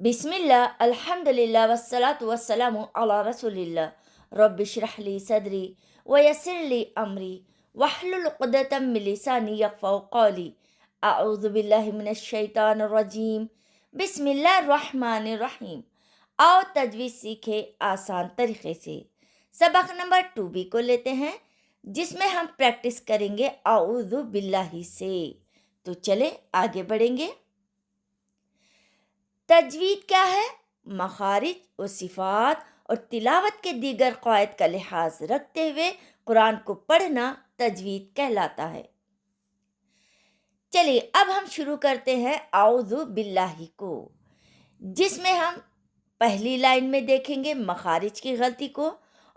बिस्मिल्लाह अल्हम्दुलिल्लाह वस्सलातु वस्सलामु अला रसूलिल्लाह रब्बि इश्रह ली सदरी व यस्सिर ली अमरी वहलुल उक़दतम मिन लिसानी यफ़क़हू क़ौली अऊज़ु बिल्लाहि मिनश शैतानिर रजीम बिस्मिल्लाहिर रहमानिर रहीम। आओ तजवीज़ सीखे आसान तरीक़े से। सबक नंबर 2B को लेते हैं, जिसमें हम प्रैक्टिस करेंगे अऊज़ु बिल्लाहि से। तो चले आगे बढ़ेंगे। तजवीद क्या है? मखारिज व सिफ़ात और तिलावत के दीगर क़वाइद का लिहाज रखते हुए कुरान को पढ़ना तजवीद कहलाता है। चलिए अब हम शुरू करते हैं आऊज़ु बिल्लाहि को, जिसमें हम पहली लाइन में देखेंगे मखारिज की गलती को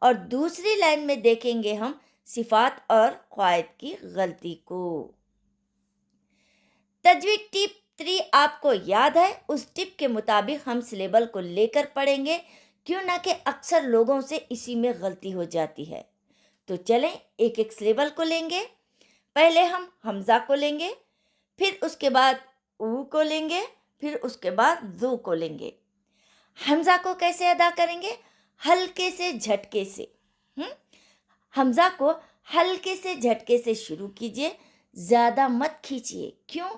और दूसरी लाइन में देखेंगे हम सिफ़ात और क़वाइद की गलती को। तजवीद टिप 3 आपको याद है? उस टिप के मुताबिक हम सिलेबल को लेकर पढ़ेंगे, क्यों ना कि अक्सर लोगों से इसी में गलती हो जाती है। तो चलें एक एक सिलेबल को लेंगे। पहले हम हमज़ा को लेंगे, फिर उसके बाद ऊ को लेंगे, फिर उसके बाद ज़ू को लेंगे। हमज़ा को कैसे अदा करेंगे? हल्के से झटके से। हमज़ा को हल्के से झटके से शुरू कीजिए, ज़्यादा मत खींचिए। क्यों?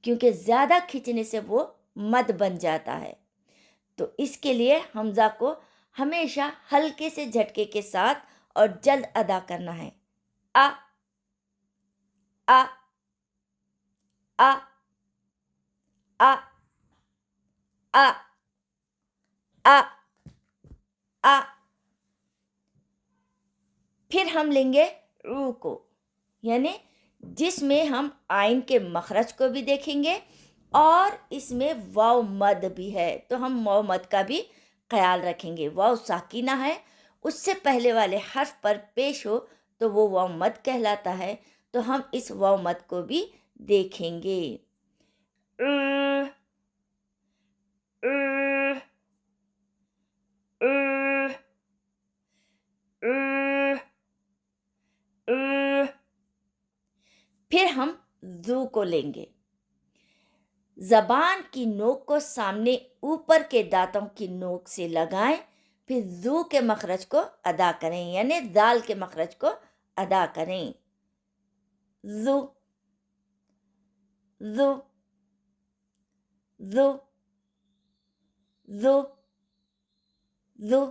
क्योंकि ज़्यादा खींचने से वो मद बन जाता है। तो इसके लिए हमज़ा को हमेशा हल्के से झटके के साथ और जल्द अदा करना है। आ आ आ आ आ आ आ। फिर हम लेंगे रू को, यानी जिसमें हम आइन के मखरज को भी देखेंगे और इसमें वाव मद भी है, तो हम वाव मद का भी ख्याल रखेंगे। वाव साकिना है, उससे पहले वाले हर्फ पर पेश हो तो वो वाव मद कहलाता है, तो हम इस वाव मद को भी देखेंगे। उ, उ, उ, उ, उ। फिर हम ज़ू को लेंगे। ज़बान की नोक को सामने ऊपर के दांतों की नोक से लगाएं, फिर ज़ू के मखरज को अदा करें, यानी दाल के मखरज को अदा करें। ज़ू ज़ू ज़ू ज़ू ज़ू।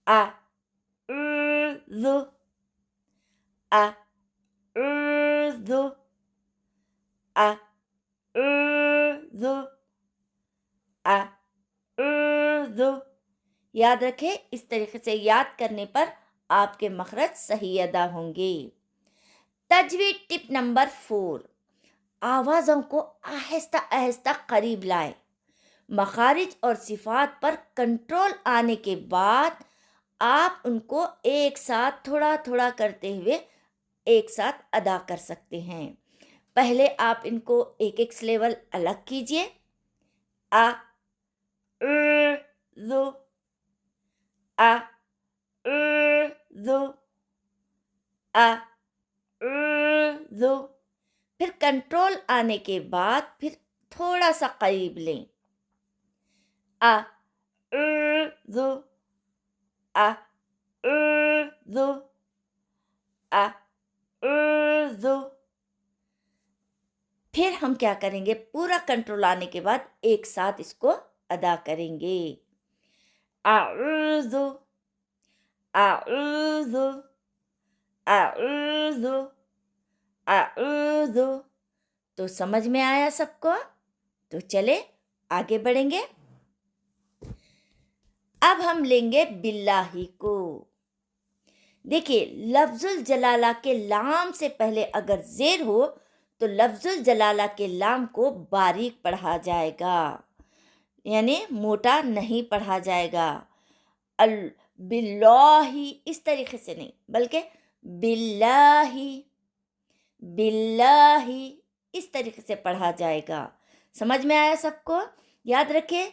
आ ज़ू आ ज़ू आ ज़ू आ ज़ू। याद रखें, इस तरीके से याद करने पर आपके मखरज सही अदा होंगे। तजवीद टिप नंबर 4, आवाज़ों को आहिस्ता आहिस्ता करीब लाएं। मखारिज और सिफ़ात पर कंट्रोल आने के बाद आप उनको एक साथ थोड़ा थोड़ा करते हुए एक साथ अदा कर सकते हैं। पहले आप इनको एक एक सिलेबल अलग कीजिए। आ ज़ू आ ज़ू आ ज़ू। फिर कंट्रोल आने के बाद फिर थोड़ा सा करीब लें। आ ज़ू आ ज़ू आ ज़ू। फिर हम क्या करेंगे? पूरा कंट्रोल आने के बाद एक साथ इसको अदा करेंगे। आऊज़ु आऊज़ु आऊज़ु आऊज़ु। तो समझ में आया सबको? तो चले आगे बढ़ेंगे। अब हम लेंगे बिल्लाही को। देखिए, लफ्जुल जलाला के लाम से पहले अगर ज़ेर हो तो लफ्जुल जलाला के लाम को बारीक पढ़ा जाएगा, यानी मोटा नहीं पढ़ा जाएगा। अल बिल्लाही इस तरीके से नहीं, बल्कि बिल्लाही बिल्लाही इस तरीके से पढ़ा जाएगा। समझ में आया सबको? याद रखें,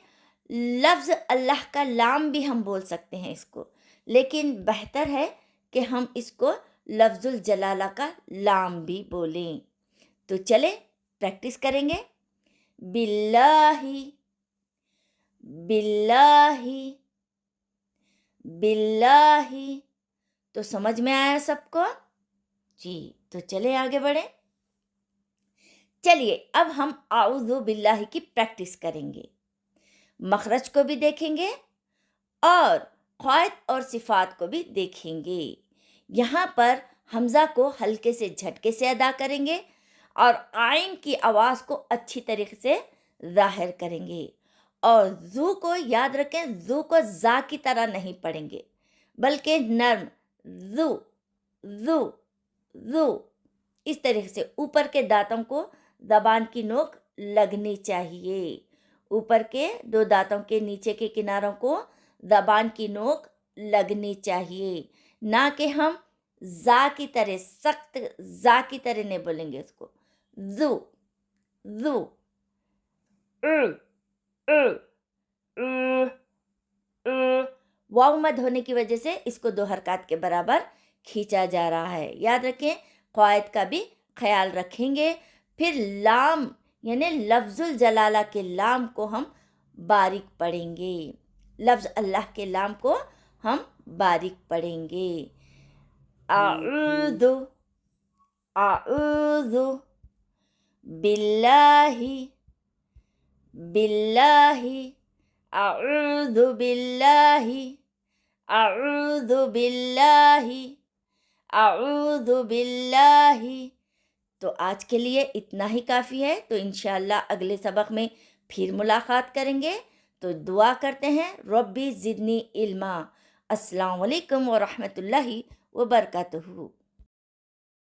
लफ्ज़ अल्लाह का लाम भी हम बोल सकते हैं इसको, लेकिन बेहतर है कि हम इसको लफ्ज़ुल जलाला का लाम भी बोलें। तो चले प्रैक्टिस करेंगे। बिल्लाही बिल्लाहि, बिल्लाहि। तो समझ में आया सबको? जी, तो चले आगे बढ़े। चलिए अब हम आऊज़ु बिल्लाहि की प्रैक्टिस करेंगे। मखरज को भी देखेंगे और क़वाइद और सिफ़ात को भी देखेंगे। यहाँ पर हमज़ा को हल्के से झटके से अदा करेंगे और आइन की आवाज़ को अच्छी तरीके से ज़ाहिर करेंगे। और ज़ू को याद रखें, ज़ू को ज़ा की तरह नहीं पढ़ेंगे, बल्कि नर्म ज़ू ज़ू ज़ू, इस तरीके से ऊपर के दांतों को ज़बान की नोक लगनी चाहिए। ऊपर के दो दांतों के नीचे के किनारों को ज़बान की नोक लगनी चाहिए, ना कि हम ज़ा की तरह, सख्त ज़ा की तरह नहीं बोलेंगे उसको। ज़ू ज़ू वाव मद होने की वजह से इसको दो हरकत के बराबर खींचा जा रहा है। याद रखें, क़वाइद का भी ख्याल रखेंगे। फिर लाम यानी लफ्ज़ुल जलाला के लाम को हम बारीक पढ़ेंगे। लफ्ज़ अल्लाह के लाम को हम बारीक पढ़ेंगे। आऊज़ु आऊज़ु बिल्लाहि बिल्लाहि, आऊज़ु बिल्लाहि आऊज़ु बिल्लाहि आऊज़ु बिल्लाहि। तो आज के लिए इतना ही काफ़ी है। तो इंशाअल्लाह अगले सबक में फिर मुलाकात करेंगे। तो दुआ करते हैं, रब्बी ज़िदनी इल्मा। अस्सलामु अलैकुम व रहमतुल्लाहि व बरकातुहू।